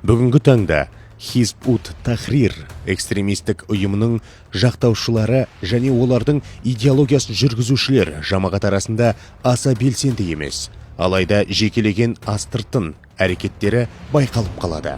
Бүгінгі таңда Хизб ут-Тахрир экстремистік ұйымының жақтаушылары және олардың идеологиясын жүргізушілер жамағат арасында аса белсенді емес, алайда жекелеген астыртын әрекеттері байқалып қалады.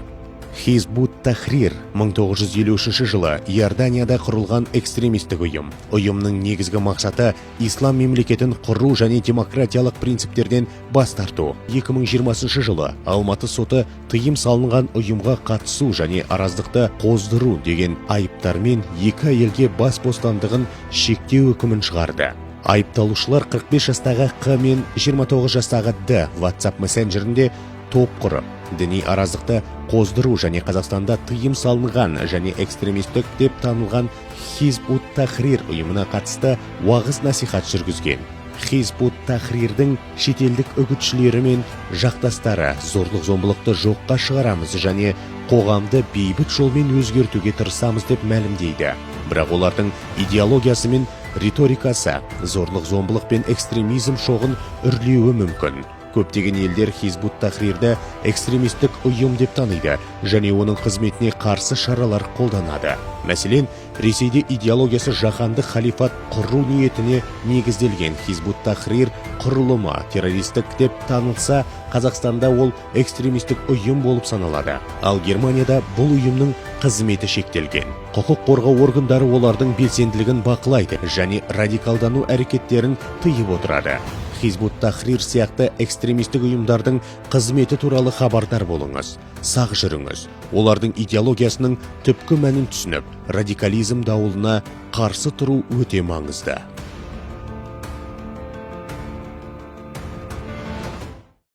Хизб ут-Тахрир 1953 жылы Иорданияда құрылған экстремистік ұйым. Ұйымның негізгі мақсаты ислам мемлекетін құру және демократиялық принциптерден бас тарту. 2020 жылы Алматы соты тыйым салынған ұйымға қатысу және араздықты қоздыру деген айыптармен 2 әйелге бас бостандығын шектеу үкімін шығарды. Айыпталушылар 45 жастағы Q мен 29 жастағы D WhatsApp мессенджерінде топ құрып, діни араздықты қоздыру және Қазақстанда тыйым салынған және экстремистік деп танылған Хизб ут-Тахрир ұйымына қатысты уағыз насихат жүргізген. Хизб ут-Тахрирдің шетелдік үгітшілері мен жақтастары зорлық-зомбылықты жоққа шығарамыз және қоғамды бейбіт жолмен өзгертуге тырысамыз деп мәлімдейді. Бірақ олардың идеологиясы мен риторикасы зорлық-зомбылық пен экстремизм шоғын үрлеуі мүмкін. Көптеген елдер Хизб ут-Тахрирді экстремистік ұйым деп таниды және оның қызметіне қарсы шаралар қолданады. Мәселен, Ресейде идеологиясы жаһандық халифат құру ниетіне негізделген Хизб ут-Тахрир құрылымы террористік деп танылса, Қазақстанда ол экстремистік ұйым болып саналады. Ал Германияда бұл ұйымның қызметі шектелген. Құқық қорғау органдары олардың белсенділігін бақылайды және радикалдану әрекеттерін тыйып отырады. Хизб ут-Тахрир сияқты экстремистік ұйымдардың қызметі туралы хабардар болыңыз, сақ жүріңіз. Олардың идеологиясының түпкі мәнін түсініп, радикализм дауылына қарсы тұру өте маңызды.